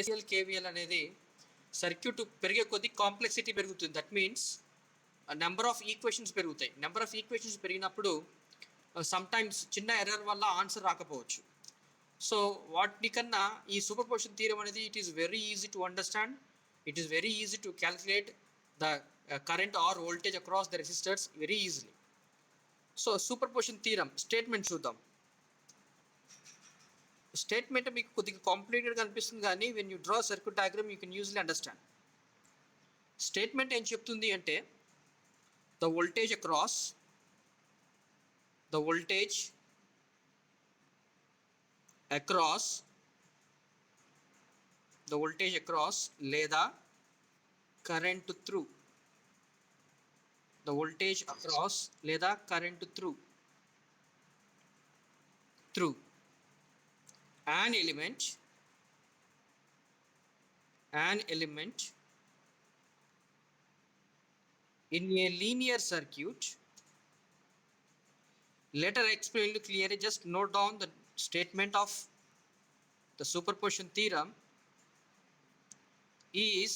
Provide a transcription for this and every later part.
KCL KVL అనేది circuit పెరిగే కొద్దీ కాంప్లెక్సిటీ పెరుగుతుంది. That means number of equations పెరుగుతాయి. నెంబర్ ఆఫ్ ఈక్వేషన్స్ పెరిగినప్పుడు సమ్టైమ్స్ చిన్న ఎర్రర్ వల్ల ఆన్సర్ రాకపోవచ్చు. సో వాటికన్నా ఈ సూపర్ పొజిషన్ థియరం అనేది it is very easy to understand. It is very easy to calculate the current or voltage across the resistors very easily. So superposition theorem statement చూద్దాం. Statement మీకు కొద్దిగా కాంప్లికేటెడ్గా అనిపిస్తుంది, కానీ when you draw circuit diagram you can usually understand. Statement ఏం చెప్తుంది అంటే the voltage across లేదా current through an element in a linear circuit. Later I explain you clearly. Just note down the statement of the superposition theorem is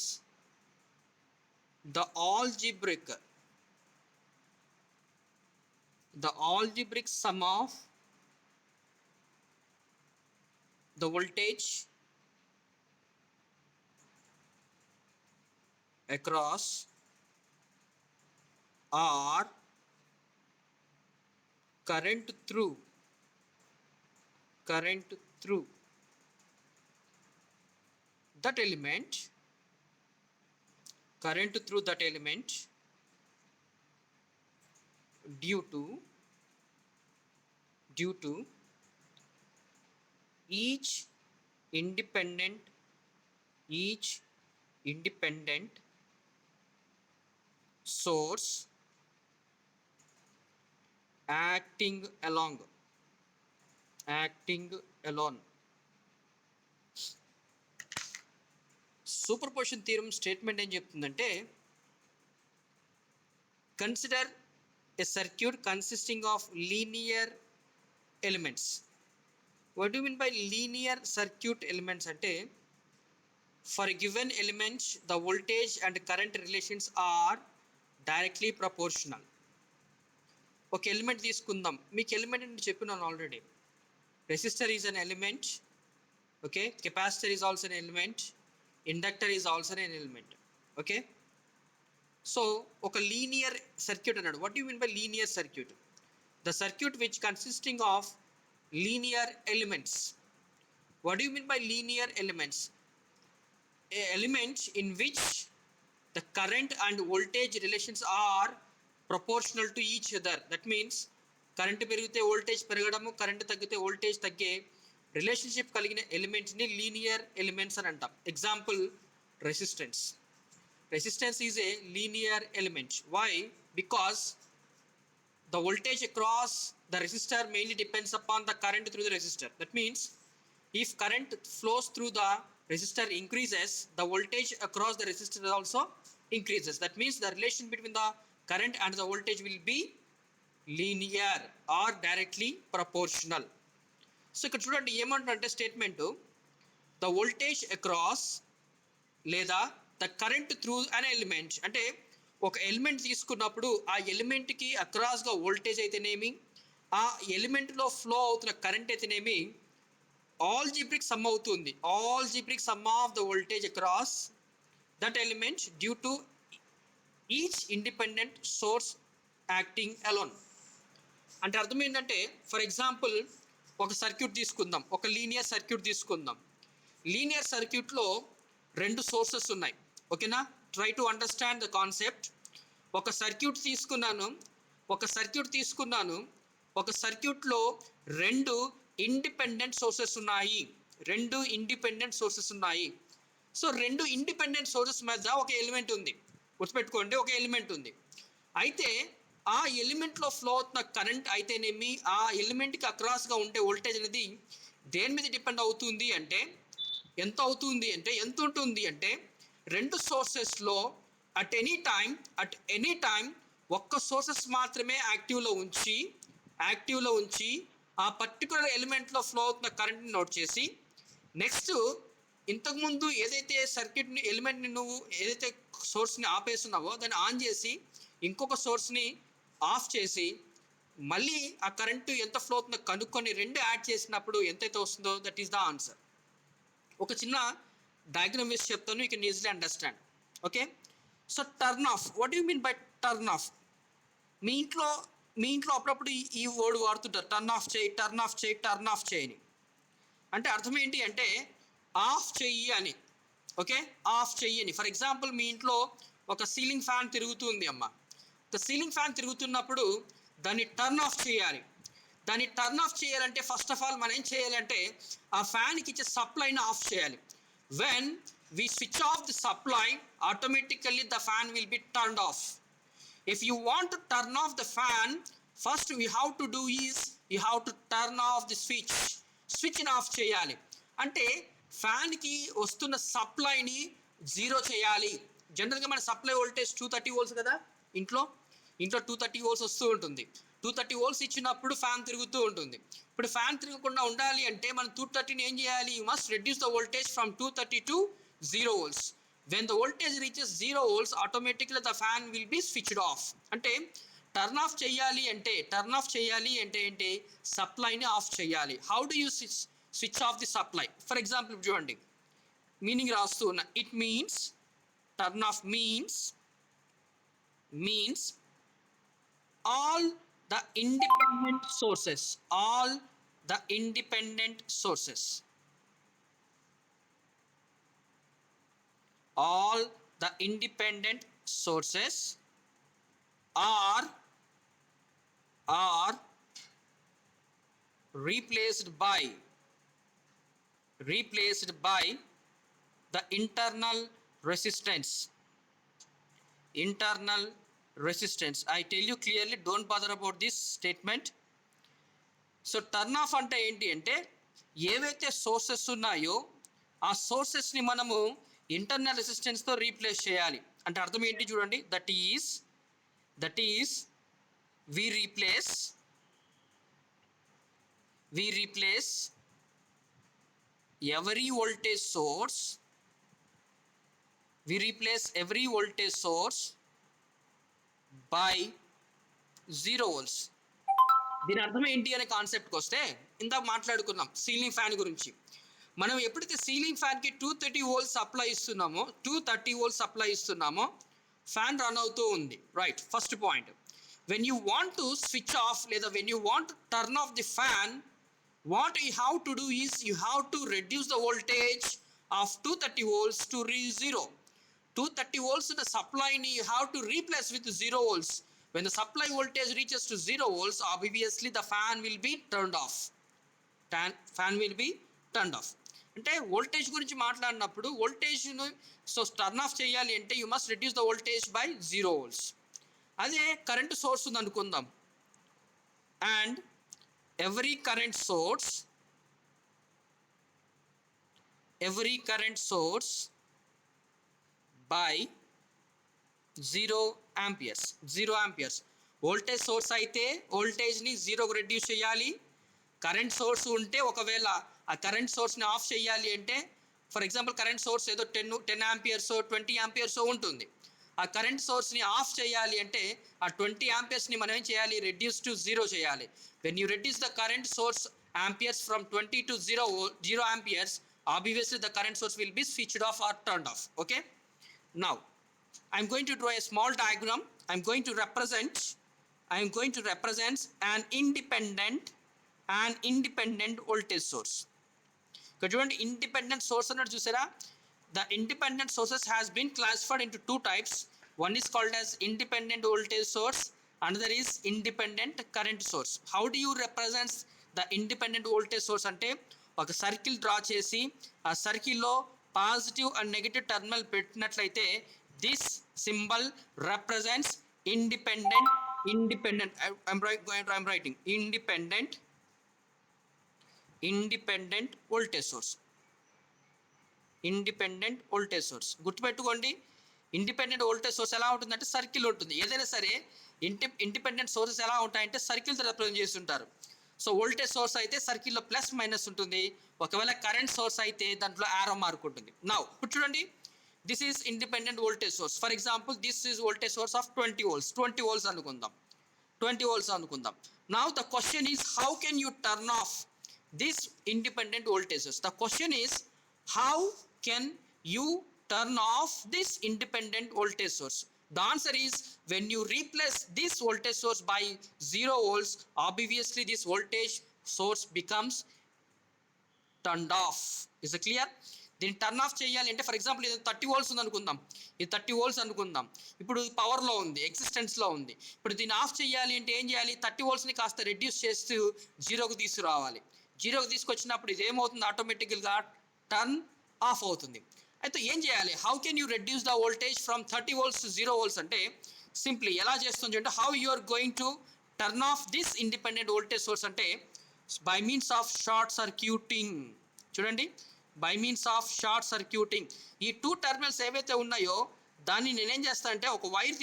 the algebraic sum of the voltage across or current through that element due to each independent source acting alone. Superposition theorem statement ఏం చెప్తుందంటే consider a circuit consisting of linear elements. What do you mean by linear circuit elements? అంటే for a given element the voltage and current relations are directly proportional. ఒక element తీసుకుందాం. మీకు element అంటే చెప్పినాను already. Resistor is an element, okay. Capacitor is also an element, inductor is also an element, okay. So ఒక linear circuit అన్నాడు. What you mean by linear circuit? The circuit which consisting of linear elements. What do you mean by linear elements? A element in which the current and voltage relations are proportional to each other. That means current పెరిగితే voltage పెరగడము, current తగ్గితే voltage తగ్గే relationship కలిగిన ఎలిమెంట్స్ని linear elements అని అంటాం. Example resistance. Resistance is a linear element. Why? Because the voltage across the resistor mainly depends upon the current through the resistor. That means if current flows through the resistor increases, the voltage across the resistor also increases. That means the relation between the current and the voltage will be linear or directly proportional. So ఇక్కడ చూడండి ఏమంటుందంటే statement the voltage across లేదా the current through an element. అంటే ఒక element తీసుకున్నప్పుడు ఆ ఎలిమెంట్కి అక్రాస్గా voltage అయితేనేమి, ఆ ఎలిమెంట్లో ఫ్లో అవుతున్న కరెంట్ అయితేనేమి ఆల్జీబ్రిక్ సమ్ అవుతుంది. Algebraic sum of the voltage across that element due to each independent source acting alone. అంటే అర్థం ఏంటంటే ఫర్ ఎగ్జాంపుల్ ఒక సర్క్యూట్ తీసుకుందాం, ఒక లీనియర్ సర్క్యూట్ తీసుకుందాం. లీనియర్ సర్క్యూట్లో రెండు సోర్సెస్ ఉన్నాయి, ఓకేనా. Try to understand the concept. ఒక సర్క్యూట్ తీసుకున్నాను, ఒక సర్క్యూట్లో రెండు ఇండిపెండెంట్ సోర్సెస్ ఉన్నాయి. సో రెండు ఇండిపెండెంట్ సోర్సెస్ మధ్య ఒక ఎలిమెంట్ ఉంది. గుర్తుపెట్టుకోండి, ఒక ఎలిమెంట్ ఉంది. అయితే ఆ ఎలిమెంట్లో ఫ్లో అవుతున్న కరెంట్ అయితేనేమి, ఆ ఎలిమెంట్కి అక్రాస్గా ఉండే వోల్టేజ్ అనేది దేని మీద డిపెండ్ అవుతుంది అంటే ఎంత ఉంటుంది అంటే రెండు సోర్సెస్లో అట్ ఎనీ టైం ఒక్క సోర్సెస్ మాత్రమే యాక్టివ్లో ఉంచి ఆ పర్టికులర్ ఎలిమెంట్లో ఫ్లో అవుతున్న కరెంట్ని నోట్ చేసి నెక్స్ట్ ఇంతకుముందు ఏదైతే సర్క్యూట్ని ఎలిమెంట్ని నువ్వు ఏదైతే సోర్స్ని ఆపేస్తున్నావో దాన్ని ఆన్ చేసి ఇంకొక సోర్స్ని ఆఫ్ చేసి మళ్ళీ ఆ కరెంటు ఎంత ఫ్లో అవుతుందో కనుక్కొని రెండు యాడ్ చేసినప్పుడు ఎంతైతే వస్తుందో దట్ ఈస్ ద ఆన్సర్. ఒక చిన్న డయాగ్రామ్ వేసి చెప్తాను, you can easily understand. Okay, so turn off, what you mean by turn off? మీ ఇంట్లో అప్పుడప్పుడు ఈ వర్డ్ వాడుతుంటారు, టర్న్ ఆఫ్ చేయి, టర్న్ ఆఫ్ చేయి, టర్న్ ఆఫ్ చేయని. అంటే అర్థం ఏంటి అంటే ఆఫ్ చెయ్యి అని. ఓకే, ఆఫ్ చెయ్యని. ఫర్ ఎగ్జాంపుల్ మీ ఇంట్లో ఒక సీలింగ్ ఫ్యాన్ తిరుగుతుంది అమ్మ. ఒక సీలింగ్ ఫ్యాన్ తిరుగుతున్నప్పుడు దాన్ని టర్న్ ఆఫ్ చేయాలి. దాన్ని టర్న్ ఆఫ్ చేయాలంటే ఫస్ట్ ఆఫ్ ఆల్ మనం ఏం చేయాలంటే ఆ ఫ్యాన్కి ఇచ్చే సప్లైని ఆఫ్ చేయాలి. When we switch off the supply, automatically the fan will be turned off. If you want to turn off the fan, first we have to do is you have to turn off the switch ని of చేయాలి. అంటే ఫ్యాన్కి వస్తున్న సప్లైని zero చేయాలి. జనరల్గా మన supply voltage 230 volts కదా, ఇంట్లో 230 volts వస్తూ ఉంటుంది. 230 వోల్ట్స్ ఇచ్చినప్పుడు ఫ్యాన్ తిరుగుతూ ఉంటుంది. ఇప్పుడు ఫ్యాన్ తిరగకుండా ఉండాలి అంటే మనం 230ని ఏం చేయాలి? You must reduce the voltage from 230 to 0 volts. When the voltage reaches 0 volts, automatically the fan will be switched off. అంటే టర్న్ ఆఫ్ చేయాలి అంటే ఏంటి? సప్లైని ఆఫ్ చేయాలి. How do you switch off the supply? For example చూడండి, meaning రాస్తూ ఉన్నా. It means, turn off means all the independent sources are replaced by the internal resistance. I tell you clearly, don't bother about this statement. So turn of అంటే ఏంటి అంటే ఏవైతే sources ఉన్నాయో ఆ సోర్సెస్ని మనము ఇంటర్నల్ రెసిస్టెన్స్తో రీప్లేస్ చేయాలి. అంటే అర్థం ఏంటి చూడండి, that is we replace every voltage source by 0 volts. దీని అర్థం ఏంటి అనే కాన్సెప్ట్కి వస్తే, ఇందాక మాట్లాడుకున్నాం సీలింగ్ ఫ్యాన్ గురించి. మనం ఎప్పుడైతే సీలింగ్ ఫ్యాన్కి 230 వోల్ట్స్ సప్లై ఇస్తున్నామో ఫ్యాన్ రన్ అవుతూ ఉంది, right? First point. When you want to switch off లేదా when you want turn off the fan, what you have to do is you have to reduce the voltage of 230 volts to 0. 230 volts the supply ni you have to replace with 0 volts. When the supply voltage reaches to 0 volts, obviously the fan will be turned off. అంటే voltage గురించి మాట్లాడినప్పుడు వోల్టేజ్ను so turn of చేయాలి అంటే you must reduce the voltage by 0 volts. అదే current source ఉంది అనుకుందాం, and every current source by 0 amperes. Voltage source అయితే వోల్టేజ్ని 0కు రెడ్యూస్ చేయాలి. కరెంట్ సోర్స్ ఉంటే ఒకవేళ ఆ కరెంట్ సోర్స్ని ఆఫ్ చేయాలి అంటే, ఫర్ ఎగ్జాంపుల్ కరెంట్ సోర్స్ ఏదో 10 amperes 20 amperes ఉంటుంది. ఆ కరెంట్ సోర్స్ని ఆఫ్ చేయాలి అంటే ఆ 20 amperesని మనం ఏం చేయాలి? రెడ్యూస్ టు 0 చేయాలి. When you reduce the current source amperes from 20 to 0 amperes, obviously the current source will be switched off or turned off. Okay, now I'm going to draw a small diagram. I'm going to represent an independent voltage source. ఇక్కడ చూడండి, independent source అన్నట్టు చూసారా? The independent sources has been classified into two types. One is called as independent voltage source, another is independent current source. How do you represent the independent voltage source అంటే ఒక circle draw చేసి ఆ సర్కిల్లో positive and negative terminal పెట్టినట్లయితే this symbol represents independent I'm writing independent voltage source. గుర్తుపెట్టుకోండి, independent voltage source ఎలా ఉంటుందంటే circle ఉంటుంది. ఏదైనా సరే ఇండిపెండెంట్ సోర్సెస్ ఎలా ఉంటాయంటే సర్కిల్తో రిప్రజెంట్ చేస్తుంటారు. సో వోల్టేజ్ సోర్స్ అయితే సర్కిల్లో ప్లస్ మైనస్ ఉంటుంది, ఒకవేళ కరెంట్ సోర్స్ అయితే దాంట్లో యారో మార్క్ ఉంటుంది. నౌ ఇప్పుడు చూడండి, this is independent voltage source. For example this is voltage source of 20 volts, 20 volts అనుకుందాం, 20 volts అనుకుందాం. Now the question is how can you turn off this independent voltage source. The question is how can you turn off this independent voltage source. The answer is when you replace this voltage source by 0 volts, obviously this voltage source becomes turned off. Is it clear? దీన్ని turn off చేయాలి అంటే for example ఇది 30 volts ఉంది అనుకుందాం, ఇది 30 volts అనుకుందాం. ఇప్పుడు పవర్లో ఉంది, ఎగ్జిస్టెన్స్లో ఉంది. ఇప్పుడు దీన్ని ఆఫ్ చేయాలి అంటే ఏం చేయాలి? 30 voltsని కాస్త రెడ్యూస్ చేస్తూ జీరోకి తీసుకురావాలి. జీరోకి తీసుకొచ్చినప్పుడు ఇది ఏమవుతుంది? ఆటోమేటిక్గా టర్న్ ఆఫ్ అవుతుంది. అయితే ఏం చేయాలి? How can you reduce the voltage from 30 volts to 0 volts అంటే సింప్లీ ఎలా చేస్తుంది అంటే how you are going to turn off this independent voltage source అంటే by means of short circuiting. చూడండి, by means of short circuiting. ఈ 2 terminals ఏవైతే ఉన్నాయో దాన్ని నేనేం చేస్తాను అంటే ఒక వైర్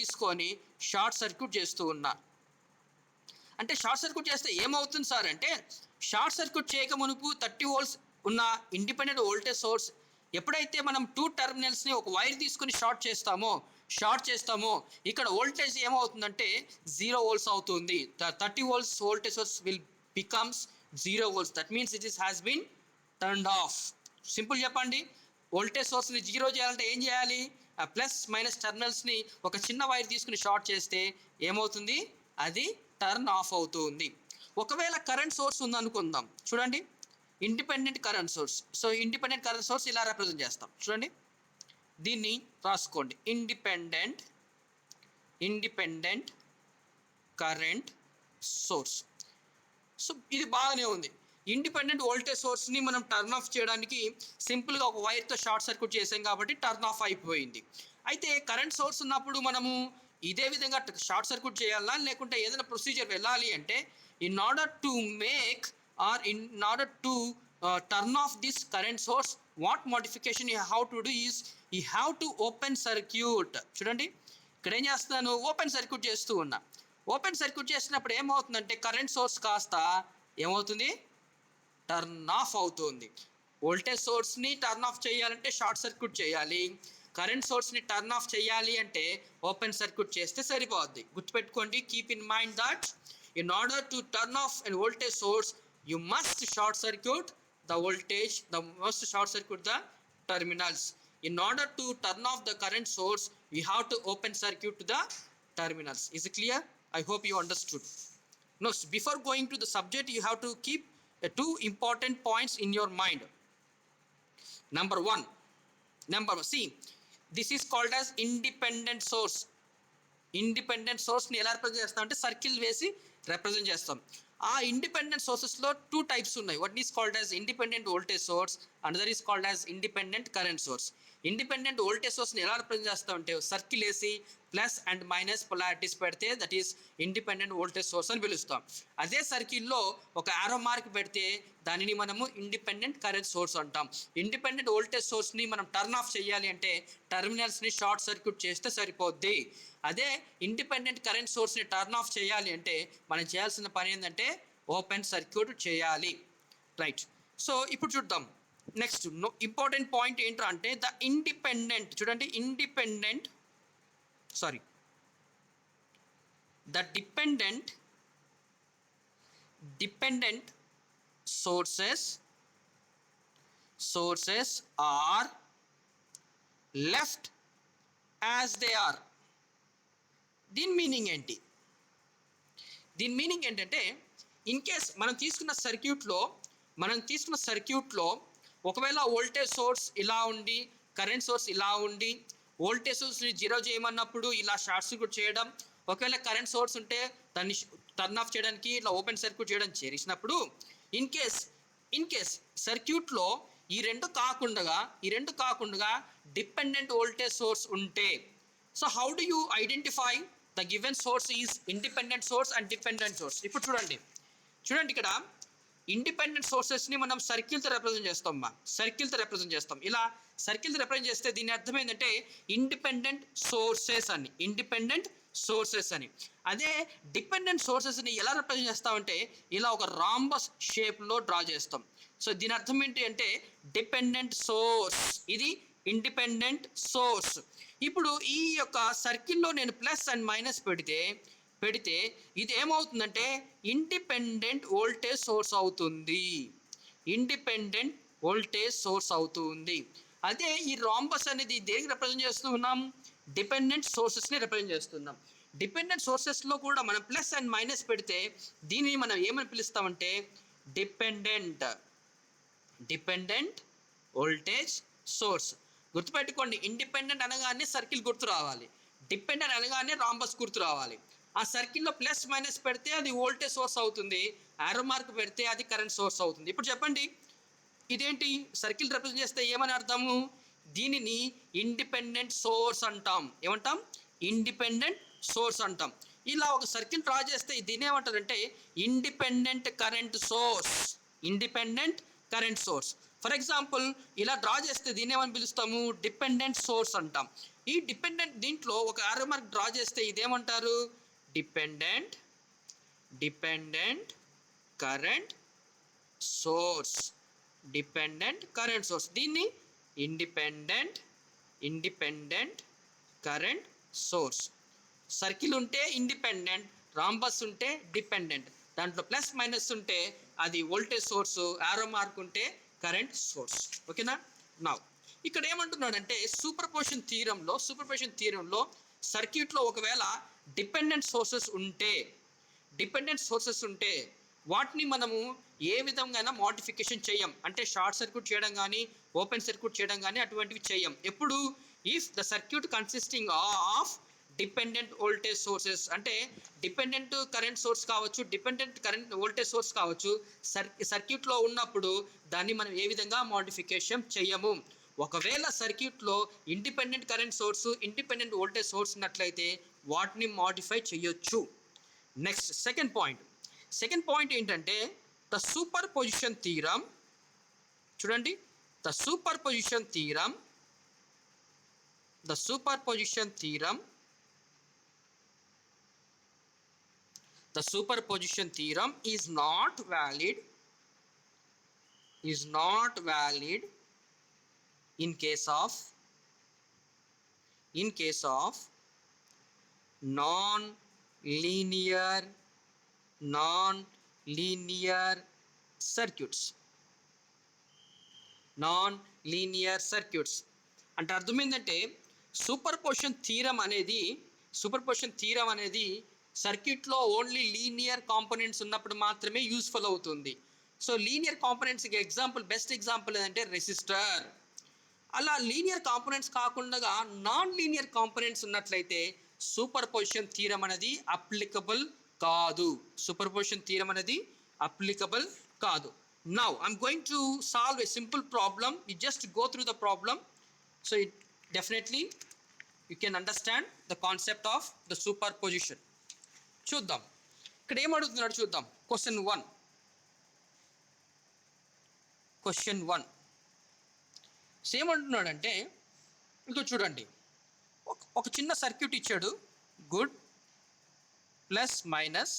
తీసుకొని షార్ట్ సర్క్యూట్ చేస్తూ ఉన్నా. అంటే షార్ట్ సర్క్యూట్ చేస్తే ఏమవుతుంది సార్ అంటే, షార్ట్ సర్క్యూట్ చేయక మునుపు 30 volts ఉన్న ఇండిపెండెంట్ వోల్టేజ్ సోర్స్ ఎప్పుడైతే మనం 2 టెర్మినల్స్ని ఒక వైర్ తీసుకుని షార్ట్ చేస్తామో ఇక్కడ వోల్టేజ్ ఏమవుతుందంటే 0 volts అవుతుంది. 30 volts voltage source will becomes 0 volts. That means it has been turned off. Simple చెప్పండి, వోల్టేజ్ సోర్స్ని 0 చేయాలంటే ఏం చేయాలి? ఆ ప్లస్ మైనస్ టెర్మినల్స్ని ఒక చిన్న వైర్ తీసుకుని షార్ట్ చేస్తే ఏమవుతుంది? అది టర్న్ ఆఫ్ అవుతుంది. ఒకవేళ కరెంట్ సోర్స్ ఉందనుకుందాం, చూడండి, independent current source. So independent current source ఇలా రిప్రజెంట్ చేస్తాం. చూడండి, దీన్ని రాసుకోండి, ఇండిపెండెంట్ కరెంట్ సోర్స్. సో ఇది బాగానే ఉంది. ఇండిపెండెంట్ వోల్టేజ్ సోర్స్ని మనం టర్న్ ఆఫ్ చేయడానికి సింపుల్గా ఒక వైర్తో షార్ట్ సర్క్యూట్ చేసాం కాబట్టి టర్న్ ఆఫ్ అయిపోయింది. అయితే కరెంట్ సోర్స్ ఉన్నప్పుడు మనము ఇదే విధంగా షార్ట్ సర్క్యూట్ చేయాలా, లేకుంటే ఏదైనా ప్రొసీజర్ వెళ్ళాలి అంటే in order to turn off this current source, what modification you have to do is you have to open circuit. చూడండి, ఇక్కడ ఏం చేస్తున్నాను? ఓపెన్ సర్క్యూట్ చేస్తూ ఉన్నా. ఓపెన్ సర్క్యూట్ చేసినప్పుడు ఏమవుతుందంటే కరెంట్ సోర్స్ కాస్త ఏమవుతుంది? టర్న్ ఆఫ్ అవుతుంది. వోల్టేజ్ సోర్స్ని టర్న్ ఆఫ్ చేయాలంటే షార్ట్ సర్క్యూట్ చేయాలి, కరెంట్ సోర్స్ని టర్న్ ఆఫ్ చేయాలి అంటే ఓపెన్ సర్క్యూట్ చేస్తే సరిపోద్ది. గుర్తుపెట్టుకోండి, keep in mind that in order to turn off a voltage source you must short circuit the terminals. In order to turn off the current source we have to open circuit the terminals. Is it clear? I hope you understood. Now before going to the subject you have to keep 2 important points in your mind. Number 1, see, this is called as independent source. Independent సోర్స్ని ఎలా represent చేస్తాం అంటే circle వేసి represent చేస్తాం. ఆ independent సోర్సెస్లో 2 types ఉన్నాయి. One is called as independent voltage source, another is called as independent current source. Independent voltage సోర్స్ని ఎలా రిప్రజెంట్ చేస్తామంటే సర్కిల్ వేసి ప్లస్ అండ్ మైనస్ పొలారిటీస్ పెడితే that is independent voltage source అని పిలుస్తాం. అదే సర్కిల్లో ఒక యారో మార్క్ పెడితే దానిని మనము ఇండిపెండెంట్ కరెంట్ సోర్స్ అంటాం. ఇండిపెండెంట్ వోల్టేజ్ సోర్స్ని మనం టర్న్ ఆఫ్ చేయాలి అంటే టెర్మినల్స్ని షార్ట్ సర్క్యూట్ చేస్తే సరిపోద్ది. అదే ఇండిపెండెంట్ కరెంట్ సోర్స్ని టర్న్ ఆఫ్ చేయాలి అంటే మనం చేయాల్సిన పని ఏంటంటే ఓపెన్ సర్క్యూట్ చేయాలి. రైట్, సో ఇప్పుడు చూద్దాం. నెక్స్ట్ ఇంపార్టెంట్ పాయింట్ ఏంట్రా అంటే ద ఇండిపెండెంట్, చూడండి, the dependent sources are left as they are. దీని మీనింగ్ ఏంటంటే ఇన్ కేస్ మనం తీసుకున్న సర్క్యూట్లో ఒకవేళ వోల్టేజ్ సోర్స్ ఇలా ఉండి కరెంట్ సోర్స్ ఇలా ఉండి వోల్టేజ్ సోర్స్ని 0 చేయమన్నప్పుడు ఇలా షార్ట్ సర్క్యూట్ చేయడం, ఒకవేళ కరెంట్ సోర్స్ ఉంటే దాన్ని టర్న్ ఆఫ్ చేయడానికి ఇలా ఓపెన్ సర్క్యూట్ చేయడం చేసినప్పుడు ఇన్ కేస్ సర్క్యూట్లో ఈ రెండు కాకుండా డిపెండెంట్ వోల్టేజ్ సోర్స్ ఉంటే, so how do you identify the given source is independent source and dependent source? ఇప్పుడు చూడండి ఇక్కడ ఇండిపెండెంట్ సోర్సెస్ని మనం సర్కిల్తో రిప్రజెంట్ చేస్తాం ఇలా సర్కిల్తో రిప్రజెంట్ చేస్తే దీని అర్థం ఏంటంటే ఇండిపెండెంట్ సోర్సెస్ అని. అదే డిపెండెంట్ సోర్సెస్ని ఎలా రిప్రజెంట్ చేస్తామంటే ఇలా ఒక రాంబస్ షేప్లో డ్రా చేస్తాం. సో దీని అర్థం ఏంటి అంటే డిపెండెంట్ సోర్స్, ఇది ఇండిపెండెంట్ సోర్స్. ఇప్పుడు ఈ యొక్క సర్కిల్లో నేను ప్లస్ అండ్ మైనస్ పెడితే ఇది ఏమవుతుందంటే ఇండిపెండెంట్ వోల్టేజ్ సోర్స్ అవుతుంది. అదే ఈ రాంబస్ అనేది దేనికి రిప్రజెంట్ చేస్తున్నాం? డిపెండెంట్ సోర్సెస్ని రిప్రజెంట్ చేస్తున్నాం. డిపెండెంట్ సోర్సెస్లో కూడా మనం ప్లస్ అండ్ మైనస్ పెడితే దీనిని మనం ఏమని పిలుస్తామంటే డిపెండెంట్ వోల్టేజ్ సోర్స్. గుర్తుపెట్టుకోండి, ఇండిపెండెంట్ అనగానే సర్కిల్ గుర్తు రావాలి, డిపెండెంట్ అనగానే రాంబస్ గుర్తు రావాలి. ఆ సర్కిల్లో ప్లస్ మైనస్ పెడితే అది వోల్టేజ్ సోర్స్ అవుతుంది, యారో మార్క్ పెడితే అది కరెంట్ సోర్స్ అవుతుంది. ఇప్పుడు చెప్పండి, ఇదేంటి? సర్కిల్ రిప్రజెంట్ చేస్తే ఏమని అర్థము? దీనిని ఇండిపెండెంట్ సోర్స్ అంటాం. ఏమంటాం? ఇండిపెండెంట్ సోర్స్ అంటాం. ఇలా ఒక సర్కిల్ డ్రా చేస్తే దీని ఏమంటారంటే independent current source. For example ఇలా డ్రా చేస్తే దీన్ని ఏమని పిలుస్తాము? డిపెండెంట్ సోర్స్ అంటాం. ఈ డిపెండెంట్ దీంట్లో ఒక యారో మార్క్ డ్రా చేస్తే ఇదేమంటారు? Dependent current source. దీన్ని ఇండిపెండెంట్ కరెంట్ సోర్స్. సర్కిల్ ఉంటే ఇండిపెండెంట్, రాంబస్ ఉంటే డిపెండెంట్, దాంట్లో ప్లస్ మైనస్ ఉంటే అది వోల్టేజ్ సోర్స్, యారో మార్క్ ఉంటే కరెంట్ సోర్స్. ఓకేనా? నౌ ఇక్కడ ఏమంటున్నాడంటే సూపర్ పొజిషన్ థియరంలో సర్క్యూట్లో ఒకవేళ డిపెండెంట్ సోర్సెస్ ఉంటే వాటిని మనము ఏ విధంగా మోడిఫికేషన్ చేయం. అంటే షార్ట్ సర్క్యూట్ చేయడం కానీ ఓపెన్ సర్క్యూట్ చేయడం కానీ అటువంటివి చేయం. ఎప్పుడు? If the circuit consisting of dependent voltage sources, అంటే డిపెండెంట్ కరెంట్ సోర్స్ కావచ్చు, డిపెండెంట్ కరెంట్ వోల్టేజ్ సోర్స్ కావచ్చు, సర్క్యూట్లో ఉన్నప్పుడు దాన్ని మనం ఏ విధంగా మోడిఫికేషన్ చేయము. ఒకవేళ సర్క్యూట్లో independent current source, independent voltage source ఉన్నట్లయితే వాటిని మోడిఫై చేయొచ్చు. నెక్స్ట్ సెకండ్ పాయింట్ ఏంటంటే ద సూపర్ పొజిషన్ థీరం. చూడండి, the super position theorem is not valid in case of non-linear circuits. అంటే అర్థం ఏంటంటే సూపర్ పొజిషన్ థీరం అనేది సర్క్యూట్లో ఓన్లీ లీనియర్ కాంపోనెంట్స్ ఉన్నప్పుడు మాత్రమే యూస్ఫుల్ అవుతుంది. సో లీనియర్ కాంపోనెంట్స్కి బెస్ట్ ఎగ్జాంపుల్ ఏంటంటే రెసిస్టర్. అలా లీనియర్ కాంపోనెంట్స్ కాకుండా నాన్ లీనియర్ కాంపోనెంట్స్ ఉన్నట్లయితే సూపర్ పొజిషన్ థీరం అనేది అప్లికబుల్ కాదు. Now I'm going to solve a simple problem. You just go through the problem, so definitely you can understand the concept of the superposition. చూద్దాం ఇక్కడ ఏం అడుగుతున్నాడు చూద్దాం. Question 1 same అంటున్నాడంటే ఇంకో చూడండి, ఒక చిన్న సర్క్యూట్ ఇచ్చాడు. Good, plus minus.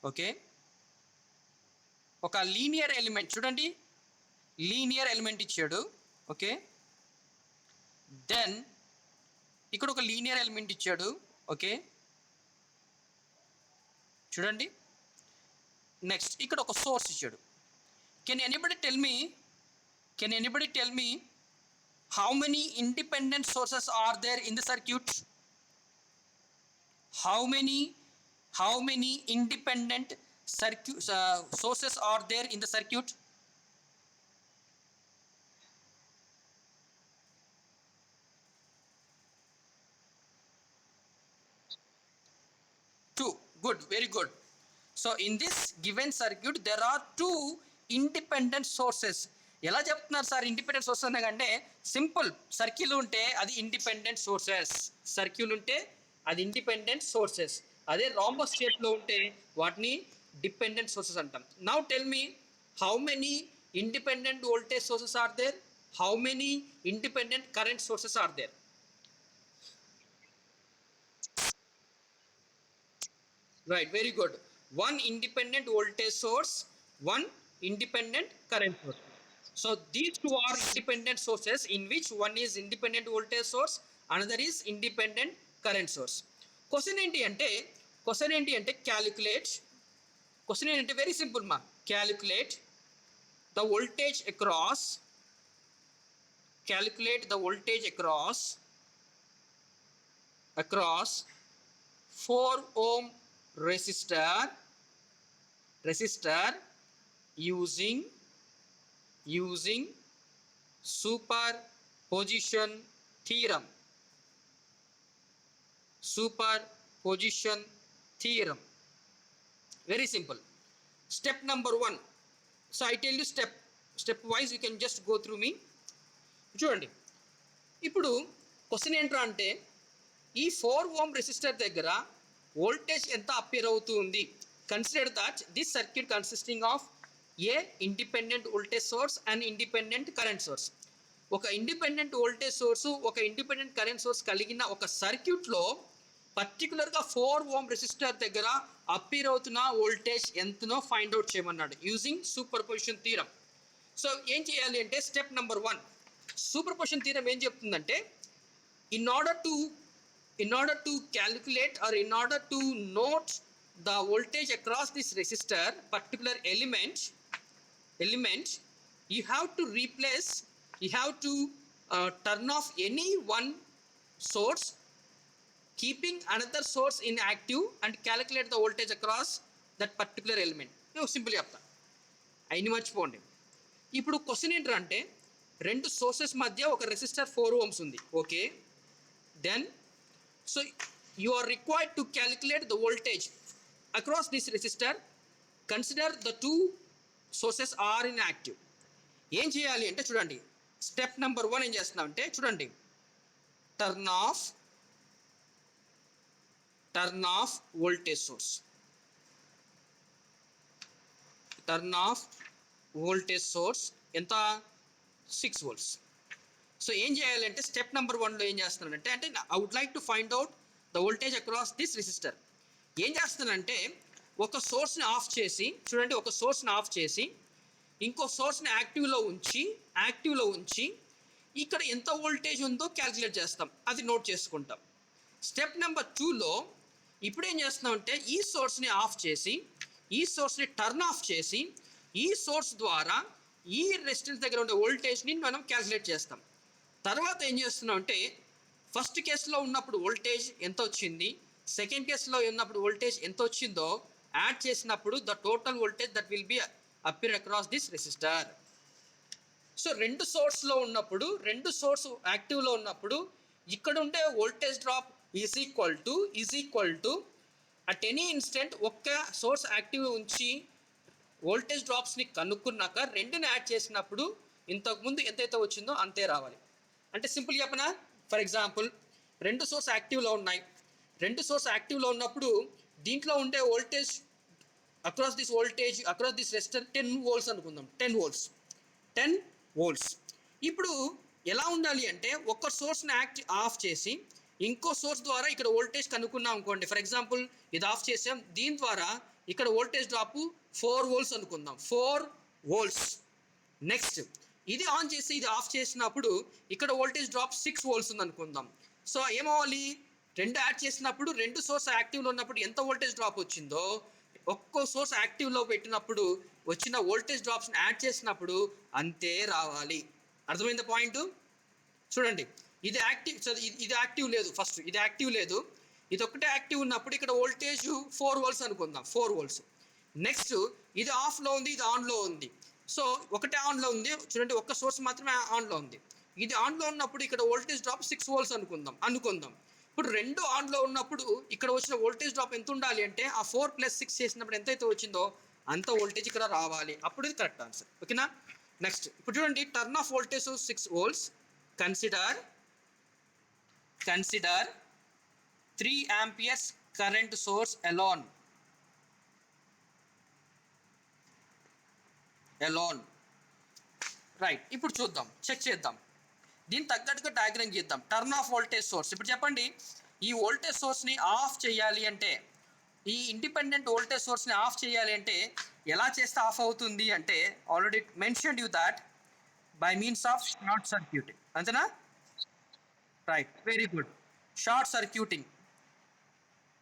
ఓకే, ఒక లీనియర్ ఎలిమెంట్ చూడండి, లీనియర్ ఎలిమెంట్ ఇచ్చాడు. ఓకే, దెన్ ఇక్కడ ఒక లీనియర్ ఎలిమెంట్ ఇచ్చాడు. ఓకే, చూడండి, నెక్స్ట్ ఇక్కడ ఒక సోర్స్ ఇచ్చాడు. Can anybody tell me how many independent sources are there in the circuit? How many independent sources are there in the circuit? Two. Good, very good. So in this given circuit there are two independent sources. ఎలా చెప్తున్నారు sir independent sources అనగానే? Simple, circle ఉంటే అది independent sources. అదే rhombus షేప్లో ఉంటే వాటిని dependent sources అంటాం. Now tell me how many independent voltage sources are there, how many independent current sources are there? Right, very good. One independent voltage source, one independent current source. So these two are independent sources in which one is independent voltage source, another is independent current source. Question enti ante calculate. Question enti very simple ma. Calculate the voltage across. Calculate the voltage across 4 ohm resistor using superposition theorem. Very simple. Step number 1. So I tell you step wise, you can just go through me. చూడండి, ఇప్పుడు question ఏంట్రా అంటే ఈ 4 ohm resistor దగ్గర voltage ఎంత appear అవుతుంది. Consider that this circuit consisting of a independent voltage source and independent current source. ఒక independent voltage source, ఒక ఇండిపెండెంట్ కరెంట్ సోర్స్ కలిగిన ఒక సర్క్యూట్లో పర్టికులర్గా 4 ఓమ్ రెసిస్టర్ దగ్గర అపియర్ అవుతున్న వోల్టేజ్ ఎంతనో ఫైండ్ అవుట్ చేయమన్నాడు యూజింగ్ సూపర్పొజిషన్ థీరం. సో ఏం చేయాలి అంటే స్టెప్ నెంబర్ 1, సూపర్పొజిషన్ థీరం ఏం చెప్తుందంటే in order to calculate or in order to note the voltage across this resistor particular element, you have to turn off any one source, keeping another source inactive and calculate the voltage across that particular element. Simple చెప్తా, అయిన మర్చిపోండి. ఇప్పుడు question ఏంటంటే రెండు sources మధ్య ఒక resistor 4 ohms ఉంది. Okay, then so you are required to calculate the voltage across this resistor. Consider the two sources are inactive. ఏం చేయాలి అంటే చూడండి, స్టెప్ నెంబర్ 1 ఏం చేస్తున్నాం అంటే చూడండి, turn off voltage source. Turn off voltage source ఎంత? 6 volts. సో ఏం చేయాలంటే స్టెప్ నెంబర్ 1లో ఏం చేస్తున్నానంటే I would like to find out the voltage across this resistor. ఏం చేస్తున్నానంటే ఒక సోర్స్ని ఆఫ్ చేసి చూడండి, ఒక సోర్స్ని ఆఫ్ చేసి ఇంకో సోర్స్ని యాక్టివ్లో ఉంచి ఇక్కడ ఎంత వోల్టేజ్ ఉందో క్యాలిక్యులేట్ చేస్తాం, అది నోట్ చేసుకుంటాం. స్టెప్ నెంబర్ 2లో ఇప్పుడు ఏం చేస్తున్నామంటే ఈ సోర్స్ని ఆఫ్ చేసి ఈ సోర్స్ని టర్న్ ఆఫ్ చేసి ఈ సోర్స్ ద్వారా ఈ రెసిస్టెన్స్ దగ్గర ఉండే వోల్టేజ్ని మనం క్యాలిక్యులేట్ చేస్తాం. తర్వాత ఏం చేస్తున్నాం అంటే ఫస్ట్ కేసులో ఉన్నప్పుడు వోల్టేజ్ ఎంత వచ్చింది, సెకండ్ కేసులో ఉన్నప్పుడు వోల్టేజ్ ఎంత వచ్చిందో యాడ్ చేసినప్పుడు the total voltage that will be appear across this resistor. So రెండు సోర్స్ యాక్టివ్లో ఉన్నప్పుడు ఇక్కడ ఉండే voltage drop is equal to at any instant ఒక్క సోర్స్ యాక్టివ్ ఉంచి వోల్టేజ్ డ్రాప్స్ని కనుక్కున్నాక రెండుని యాడ్ చేసినప్పుడు ఇంతకుముందు ఎంతైతే వచ్చిందో అంతే రావాలి. అంటే సింపుల్ చెప్పనా, ఫర్ ఎగ్జాంపుల్ రెండు సోర్స్ యాక్టివ్లో ఉన్నప్పుడు దీంట్లో ఉండే voltage across this resistor 10 volts అనుకుందాం. 10 volts. ఇప్పుడు ఎలా ఉండాలి అంటే ఒక సోర్స్ని ఆఫ్ చేసి ఇంకో సోర్స్ ద్వారా ఇక్కడ వోల్టేజ్ కనుక్కున్నాం అనుకోండి. ఫర్ ఎగ్జాంపుల్ ఇది ఆఫ్ చేసాం, దీని ద్వారా ఇక్కడ వోల్టేజ్ డ్రాప్ 4 volts అనుకుందాం. 4 volts. నెక్స్ట్ ఇది ఆన్ చేసి ఇది ఆఫ్ చేసినప్పుడు ఇక్కడ వోల్టేజ్ డ్రాప్ 6 volts ఉంది అనుకుందాం. సో ఏమవ్వాలి, రెండు యాడ్ చేసినప్పుడు రెండు సోర్స్ యాక్టివ్లో ఉన్నప్పుడు ఎంత వోల్టేజ్ డ్రాప్ వచ్చిందో ఒక్కో సోర్స్ యాక్టివ్లో పెట్టినప్పుడు వచ్చిన వోల్టేజ్ డ్రాప్స్ని యాడ్ చేసినప్పుడు అంతే రావాలి. అర్థమైంది పాయింట్? చూడండి, ఇది యాక్టివ్ లేదు. ఫస్ట్ ఇది యాక్టివ్ లేదు, ఇది ఒక్కటే యాక్టివ్ ఉన్నప్పుడు ఇక్కడ వోల్టేజ్ 4 volts అనుకుందాం. 4 volts. నెక్స్ట్ ఇది ఆఫ్లో ఉంది, ఇది ఆన్లో ఉంది. సో ఒకటే ఆన్లో ఉంది చూడండి, ఒక్క సోర్స్ మాత్రమే ఆన్లో ఉంది. ఇది ఆన్లో ఉన్నప్పుడు ఇక్కడ వోల్టేజ్ డ్రాప్ 6 volts అనుకుందాం. ఇప్పుడు రెండు ఆన్లో ఉన్నప్పుడు ఇక్కడ వచ్చిన వోల్టేజ్ డ్రాప్ ఎంత ఉండాలి అంటే ఆ 4 + 6 చేసినప్పుడు ఎంతైతే వచ్చిందో అంత వోల్టేజ్ ఇక్కడ రావాలి. అప్పుడు ఇది కరెక్ట్ ఆన్సర్. ఓకేనా? నెక్స్ట్ ఇప్పుడు చూడండి, turn off voltage 6 volts. Consider 3 amperes current source alone. Alone. Right, ఇప్పుడు చూద్దాం, చెక్ చేద్దాం, దీనికి తగ్గట్టుగా డయాగ్రామ్ గీద్దాం. Turn off voltage source. ఇప్పుడు చెప్పండి, ఈ వోల్టేజ్ సోర్స్ని ఆఫ్ చేయాలి అంటే, ఈ ఇండిపెండెంట్ వోల్టేజ్ సోర్స్ని ఆఫ్ చేయాలి అంటే ఎలా చేస్తే ఆఫ్ అవుతుంది అంటే, already mentioned you that by means of short circuiting. అంతేనా? Right, very good. Short circuiting.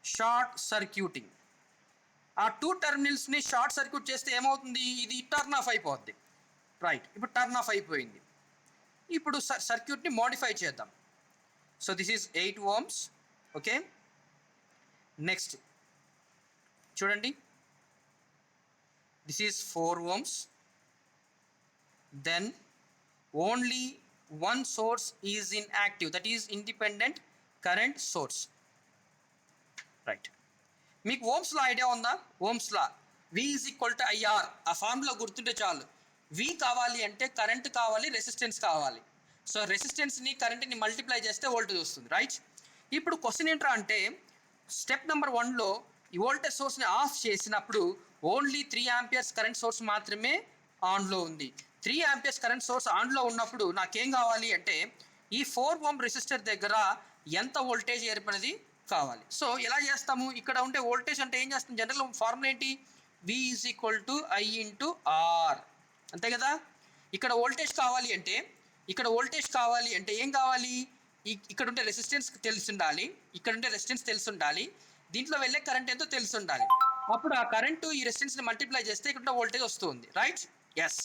Short circuiting. ఆ టూ టర్మినల్స్ని షార్ట్ సర్క్యూట్ చేస్తే ఏమవుతుంది, ఇది టర్న్ ఆఫ్ అయిపోద్ది. రైట్, ఇప్పుడు టర్న్ ఆఫ్ అయిపోయింది. ఇప్పుడు సర్క్యూట్ని మోడిఫై చేద్దాం. So this is 8 ohms. Okay, next చూడండి, this is 4 ohms. Then only one source is in active, that is independent current source. Right, మీకు ఓమ్స్ లా ఐడియా ఉందా? Ohm's law V is equal to IR. ఆ formula గుర్తుంటే చాలు. V కావాలి అంటే current కావాలి, resistance కావాలి. సో రెసిస్టెన్స్ని కరెంట్ని మల్టిప్లై చేస్తే వోల్టేజ్ వస్తుంది. రైట్, ఇప్పుడు క్వశ్చన్ ఏంట్రా అంటే, స్టెప్ నెంబర్ 1లో ఈ వోల్టేజ్ సోర్స్ని ఆఫ్ చేసినప్పుడు ఓన్లీ 3 amperes కరెంట్ సోర్స్ మాత్రమే ఆన్లో ఉంది. 3 amperes కరెంట్ సోర్స్ ఆన్లో ఉన్నప్పుడు నాకేం కావాలి అంటే, ఈ 4 ohm రెసిస్టర్ దగ్గర ఎంత వోల్టేజ్ ఏర్పడినది కావాలి. సో ఎలా చేస్తాము, ఇక్కడ ఉండే వోల్టేజ్ అంటే ఏం చేస్తాం, జనరల్ ఫార్ములా ఏంటి, V is equal to I into R. అంతే కదా? ఇక్కడ వోల్టేజ్ కావాలి అంటే, ఇక్కడ వోల్టేజ్ కావాలి అంటే ఏం కావాలి, ఇక్కడ ఉండే రెసిస్టెన్స్ తెలిసి ఉండాలి, ఇక్కడ ఉండే రెసిస్టెన్స్ తెలిసి ఉండాలి, దీంట్లో వెళ్ళే కరెంట్ ఎంతో తెలిసి ఉండాలి. అప్పుడు ఆ కరెంటు ఈ రెసిస్టెన్స్ని మల్టిప్లై చేస్తే ఇక్కడ వోల్టేజ్ వస్తుంది. Right, yes.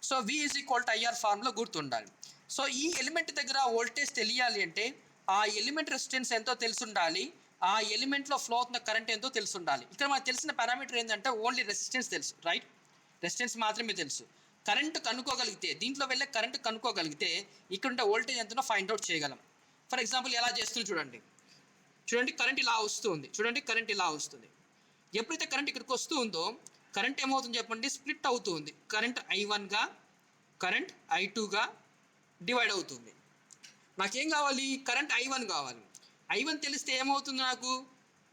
So V is equal to IR formula గుర్తుండాలి. సో ఈ ఎలిమెంట్ దగ్గర వోల్టేజ్ తెలియాలి అంటే ఆ ఎలిమెంట్ రెసిస్టెన్స్ ఎంతో తెలిసి ఉండాలి, ఆ ఎలిమెంట్లో ఫ్లో అవుతున్న కరెంట్ ఎంతో తెలిసి ఉండాలి. ఇక్కడ మనకు తెలిసిన పారామీటర్ ఏంటంటే ఓన్లీ రెసిస్టెన్స్ తెలుసు. రైట్, రెసిస్టెన్స్ మాత్రమే తెలుసు. కరెంట్ కనుక్కోగలిగితే, దీంట్లో వెళ్ళే కరెంట్ కనుక్కోగలిగితే ఇక్కడ ఉండే వోల్టేజ్ ఎంతనో ఫైండ్ అవుట్ చేయగలం. ఫర్ ఎగ్జాంపుల్ ఎలా చేస్తుంది చూడండి. చూడండి, కరెంట్ ఇలా వస్తుంది. చూడండి, కరెంట్ ఇలా వస్తుంది. ఎప్పుడైతే కరెంట్ ఇక్కడికి వస్తూ ఉందో కరెంట్ ఏమవుతుంది చెప్పండి, స్ప్లిట్ అవుతుంది. కరెంట్ I1గా, కరెంట్ I2గా డివైడ్ అవుతుంది. నాకేం కావాలి, కరెంట్ I1 కావాలి. I1 తెలిస్తే ఏమవుతుంది నాకు,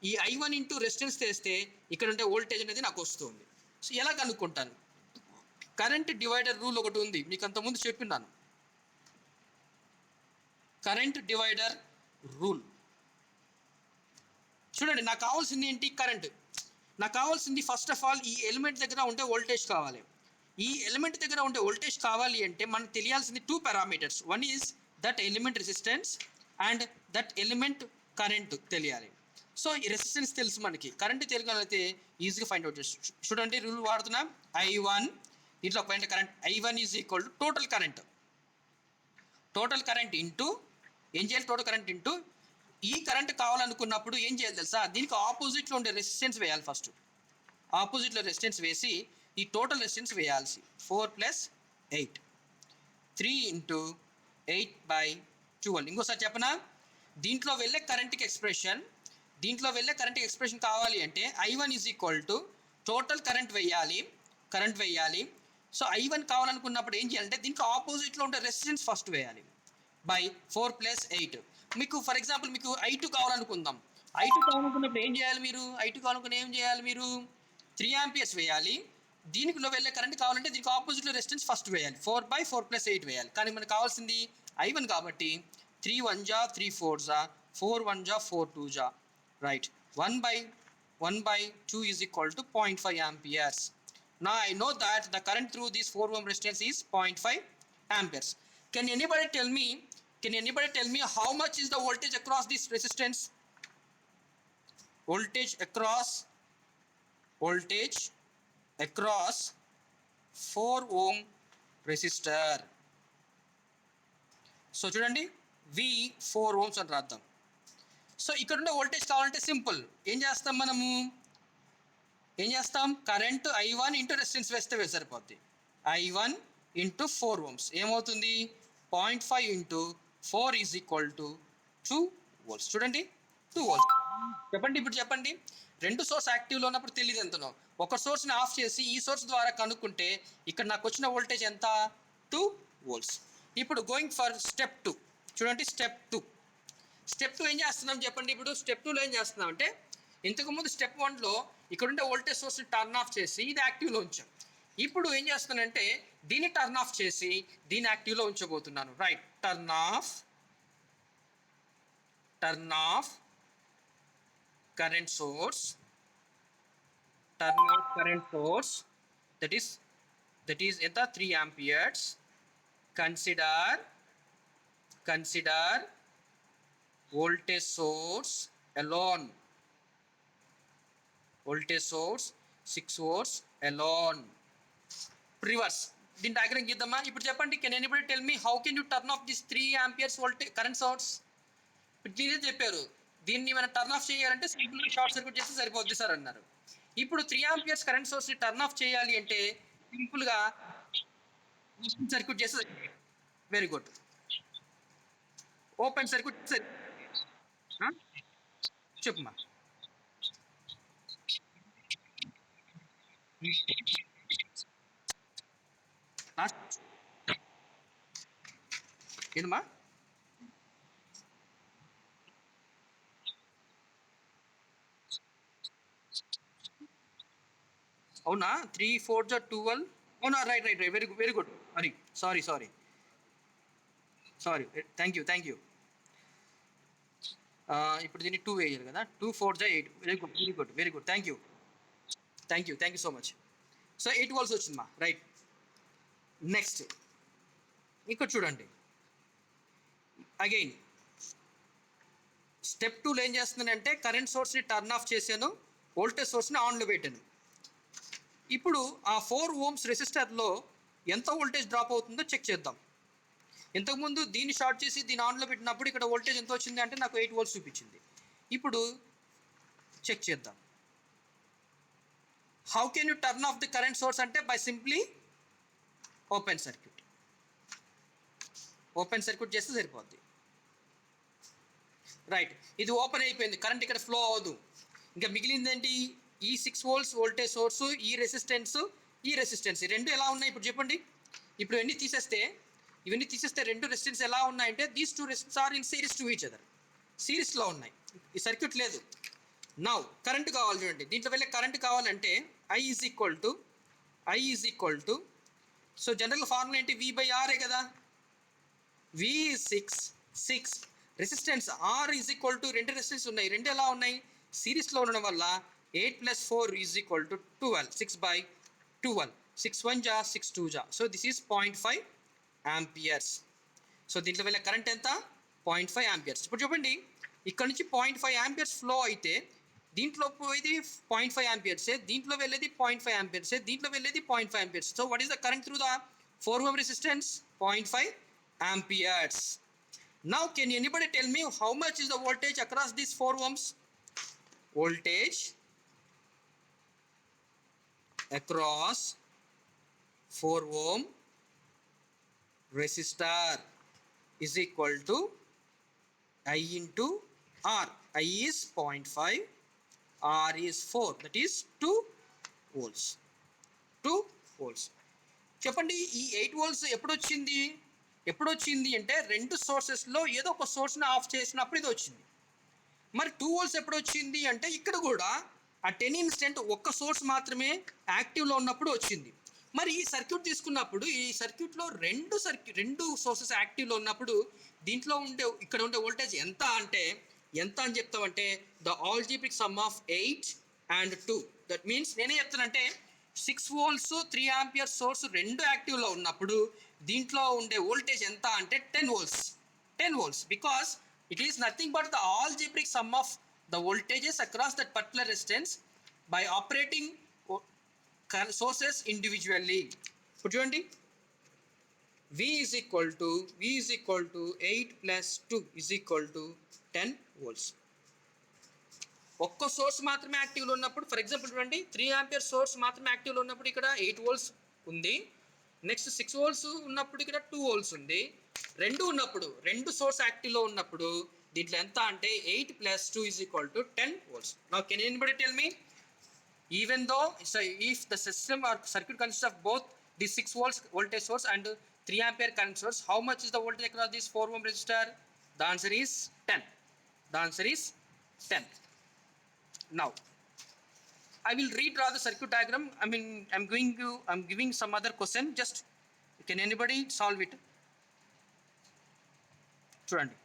ఈ I1 ఇంటూ రెసిస్టెన్స్ తెలిస్తే ఇక్కడ ఉండే వోల్టేజ్ అనేది నాకు వస్తుంది. సో ఎలా కనుక్కుంటాను, కరెంట్ డివైడర్ రూల్ ఒకటి ఉంది, మీకు అంతకుముందు చెప్పినాను. Current divider rule. చూడండి, నాకు కావాల్సింది ఏంటి, కరెంట్. నాకు కావాల్సింది ఫస్ట్ ఆఫ్ ఆల్ ఈ ఎలిమెంట్ దగ్గర ఉండే వోల్టేజ్ కావాలి. ఈ ఎలిమెంట్ దగ్గర ఉండే వోల్టేజ్ కావాలి అంటే మనకు తెలియాల్సింది 2 parameters. One is that element resistance and that element current తెలియాలి. సో ఈ రెసిస్టెన్స్ తెలుసు మనకి, కరెంట్ తెలియగలిగితే ఈజీగా ఫైండ్ అవుట్ చేస్తాం. చూడండి, రూల్ వాడుతున్నాం. I1 దీంట్లో ఒక current I1 is equal to total current. Total current into ఏం చేయాలి, టోటల్ కరెంట్ ఇంటూ ఈ కరెంట్ కావాలనుకున్నప్పుడు ఏం చేయాలి తెలుసా, దీనికి ఆపోజిట్లో ఉండే రెసిస్టెన్స్ వేయాలి. ఫస్ట్ ఆపోజిట్లో రెసిస్టెన్స్ వేసి ఈ టోటల్ రెసిస్టెన్స్ వేయాల్సి 4 + 8, 3 × 8/12. ఇంకోసారి చెప్పనా, దీంట్లో వెళ్ళే కరెంట్కి ఎక్స్ప్రెషన్, దీంట్లో వెళ్ళే కరెంట్కి ఎక్స్ప్రెషన్ కావాలి అంటే I1 is equal to total current వేయాలి. సో I1 కావాలనుకున్నప్పుడు ఏం చేయాలంటే దీంట్లో ఆపోజిట్లో ఉండే రెసిస్టెన్స్ ఫస్ట్ వేయాలి బై 4 + 8. మీకు ఫర్ ఎగ్జాంపుల్ మీకు I2 కావాలనుకుందాం. I2 కావాలనుకున్నప్పుడు ఏం చేయాలి మీరు, I2 కావాలనుకున్న ఏం చేయాలి మీరు, 3 amperes వేయాలి. దీనిలో వెళ్ళే కరెంట్ కావాలంటే దీనికి ఆపోజిట్లో రెసిస్టెన్స్ ఫస్ట్ వేయాలి, 4/4 + 8 వేయాలి. కానీ మనకు కావాల్సింది I1 కాబట్టి 3 1 జా 3 4 జా 4 1 జా 4 2 జా. Right, 1/2 is equal to 0.5 amperes. Now I know that the current through this 4 ohm resistance is 0.5 amperes. Can anybody tell me how much is the voltage across this resistance? Voltage across 4 ohm resistor. So చూడండి, V 4 ohms అని రాద్దాం. So ఇక్కడ ఉండే voltage కావాలంటే simple, ఏం చేస్తాం, current I1 into resistance వేస్తే సరిపోద్ది. I1 ఇంటూ 4 ohms ఏమవుతుంది, 0.5 × 4 ఈజ్ ఈక్వల్ టు 2 volts. చూడండి, 2 volts. ఇప్పుడు చెప్పండి, 2 సోర్స్ యాక్టివ్లో ఉన్నప్పుడు తెలియదు ఎంతనో. ఒక సోర్స్ని ఆఫ్ చేసి ఈ సోర్స్ ద్వారా కనుక్కుంటే ఇక్కడ నాకు వచ్చిన వోల్టేజ్ ఎంత, 2 volts. ఇప్పుడు గోయింగ్ ఫర్ స్టెప్ 2. చూడండి, స్టెప్ 2 ఏం చేస్తున్నాం చెప్పండి. ఇప్పుడు స్టెప్ 2లో ఏం చేస్తున్నాం అంటే, ఇంతకుముందు స్టెప్ 1లో ఇక్కడ ఉండే వోల్టేజ్ సోర్స్ని టర్న్ ఆఫ్ చేసి ఇది యాక్టివ్లో ఉంచాం. ఇప్పుడు ఏం చేస్తానంటే దీన్ని టర్న్ ఆఫ్ చేసి దీన్ని యాక్టివ్లో ఉంచబోతున్నాను. Right, turn off current source, that is ఎంత 3 amperes. consider voltage source alone, 6 volts alone. Reverse దీని డయాగ్రామ్ గీద్దామా? ఇప్పుడు చెప్పండి, can anybody tell me how can you turn off this 3 amperes voltage current source? Clear చెప్పారు, దీన్ని మనం turn off చేయాలంటే సింపుల్గా short circuit చేస్తే సరిపోద్ది సార్ అన్నారు. ఇప్పుడు 3 amperes కరెంట్ సోర్స్ని టర్న్ ఆఫ్ చేయాలి అంటే సింపుల్గా ఓపెన్ సర్క్యూట్ చేస్తే, వెరీ గుడ్, ఓపెన్ సర్క్యూట్ చెప్పమ్మా. ఏంటమ్మా? అవునా, 3 4 12. అవునా, right, very good. Sorry, thank you. ఇప్పుడు దీన్ని 2 వేయాలి కదా, 2 4 8. Very good, thank you so much. So 8 volts వచ్చిందమ్మా, రైట్. నెక్స్ట్ ఇక్కడ చూడండి, అగైన్ స్టెప్ 2లో ఏం చేస్తున్నానంటే కరెంట్ సోర్స్ని టర్న్ ఆఫ్ చేశాను, వోల్టేజ్ సోర్స్ని ఆన్లో పెట్టాను. ఇప్పుడు ఆ 4 ohms రెసిస్టర్లో ఎంత వోల్టేజ్ డ్రాప్ అవుతుందో చెక్ చేద్దాం. ఇంతకుముందు దీన్ని షార్ట్ చేసి దీన్ని ఆన్లో పెట్టినప్పుడు ఇక్కడ వోల్టేజ్ ఎంత వచ్చింది అంటే నాకు 8 volts చూపించింది. ఇప్పుడు చెక్ చేద్దాం. How can you turn off the current source అంటే బై సింప్లీ ఓపెన్ సర్క్యూట్ చేస్తే సరిపోద్ది. రైట్, ఇది ఓపెన్ అయిపోయింది, కరెంట్ ఇక్కడ ఫ్లో అవ్వదు. ఇంకా మిగిలింది ఏంటి? ఈ 6 volts వోల్టేజ్ సోర్సు, ఈ రెసిస్టెన్స్ రెండు ఎలా ఉన్నాయి ఇప్పుడు చెప్పండి. ఇప్పుడు ఇవన్నీ తీసేస్తే రెండు రెసిస్టెన్స్ ఎలా ఉన్నాయంటే these 2 resistance are in series to each other, సిరీస్లో ఉన్నాయి. ఈ సర్క్యూట్ లేదు. నౌ కరెంట్ కావాలి చూడండి, దీంట్లో వెళ్ళే కరెంట్ కావాలంటే I is equal to so general formula ఏంటి? V/R కదా. V 6 resistance, R is equal to రెండు రెసిస్టెన్స్ ఉన్నాయి, రెండు ఎలా ఉన్నాయి? సిరీస్లో ఉండడం వల్ల 8 + 4 ఈజ్ ఈక్వల్ టు 12, 6/12, 6 1 జా 6 2 జా. So this is 0.5 amperes. So దీంట్లో వెళ్ళే కరెంట్ ఎంత? 0.5 amperes. ఇప్పుడు చూడండి, ఇక్కడ నుంచి 0.5 amperes ఫ్లో అయితే దీంట్లో పోయేది 0.5 amperes, దీంట్లో వెళ్ళేది 0.5 amperes, దీంట్లో వెళ్ళేది 0.5 amperes. So what is the current through the 4 ohm resistance? 0.5 amperes. Now can anybody tell me how much is the voltage across these 4 ohms? Voltage across 4 ohm resistor is equal to I into R. I is 0.5, R is 4, that is 2 volts. చెప్పండి, ఈ 8 volts ఎప్పుడు వచ్చింది అంటే రెండు సోర్సెస్లో ఏదో ఒక సోర్స్ని of చేసినప్పుడు ఇది వచ్చింది. మరి 2 volts ఎప్పుడు వచ్చింది అంటే ఇక్కడ కూడా ఆ 10 instant ఒక్క సోర్స్ మాత్రమే యాక్టివ్లో ఉన్నప్పుడు వచ్చింది. మరి ఈ సర్క్యూట్ తీసుకున్నప్పుడు ఈ సర్క్యూట్లో రెండు సోర్సెస్ యాక్టివ్లో ఉన్నప్పుడు దీంట్లో ఇక్కడ ఉండే వోల్టేజ్ ఎంత అని చెప్తామంటే the algebraic sum of 8 and 2. That means నేనే చెప్తానంటే 6 volts 3 amperes సోర్స్ రెండు యాక్టివ్లో ఉన్నప్పుడు దీంట్లో ఉండే వోల్టేజ్ ఎంత అంటే 10 volts because it is nothing but the algebraic sum of the voltages across that particular resistance by operating sources individually. ఇప్పుడు చూడండి, V is equal to 8 + 2 is equal to 10 volts. ఒక్క source మాత్రమే యాక్టివ్లో ఉన్నప్పుడు, ఫర్ ఎగ్జాంపుల్ చూడండి, 3 amperes source మాత్రమే యాక్టివ్లో ఉన్నప్పుడు ఇక్కడ 8 volts ఉంది. నెక్స్ట్ 6 volts ఉన్నప్పుడు ఇక్కడ 2 volts ఉంది. రెండు సోర్స్ యాక్టివ్లో ఉన్నప్పుడు దీంట్లో ఎంత అంటే 8 + 2 is equal to 10 volts. Now can anybody tell me, even though if the system or circuit consists of both the 6 volts voltage source and 3 ampere current source, how much is the voltage across this 4 ohm resistor? The answer is 10. Now I will redraw the circuit diagram. I mean, I'm giving some other question. Just can anybody solve it? చూడండి.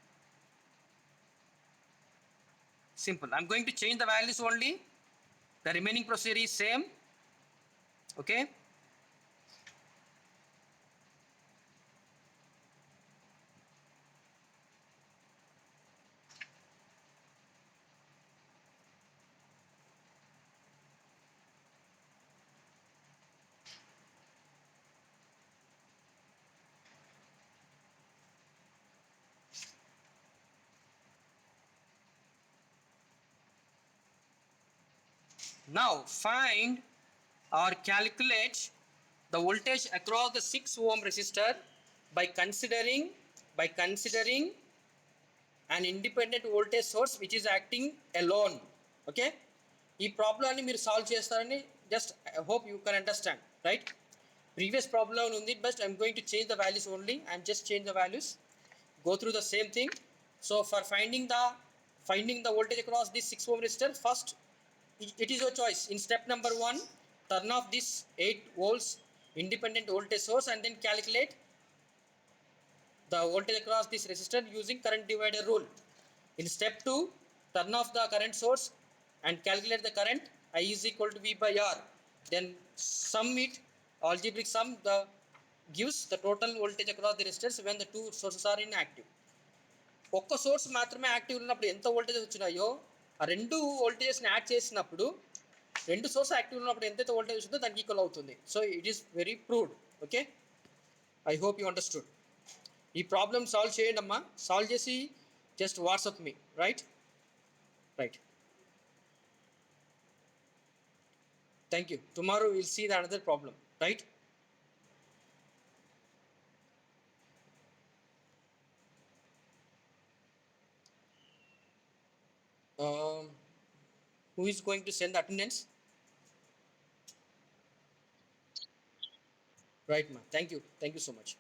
Simple. I'm going to change the values only. The remaining procedure is same. Okay. Now find or calculate the voltage across the 6 ohm resistor by considering an independent voltage source which is acting alone. Okay, ఈ ప్రాబ్లమ్ని మీరు solve చేస్తారని just I hope you can understand, right? Previous problem ఉంది, but I'm going to change the values only. I'm just change the values, go through the same thing. So for finding the voltage across this 6 ohm resistor, first it is your choice. In step number 1, turn off this 8 volts independent voltage source and then calculate the voltage across this resistor using current divider rule. In step 2, turn off the current source and calculate the current. I is equal to V by R. Then sum it, algebraic sum the gives the total voltage across the resistors when the two sources are inactive. ఒక్క source మాత్రమే active ఉన్నప్పుడు ఎంత voltage వచ్చినాయో ఆ రెండు వోల్టేజెస్ని add చేసినప్పుడు రెండు source active ఉన్నప్పుడు ఎంతైతే వోల్టేజ్ వచ్చిందో దానికి ఈక్వల్ అవుతుంది. So it is very proved. Okay, I hope you understood. ఈ ప్రాబ్లమ్ సాల్వ్ చేయండి అమ్మా. సాల్వ్ చేసి just WhatsApp me, right? Right, thank you. Tomorrow will see the another problem, right? Who is going to send the attendance? Right, ma. Thank you so much.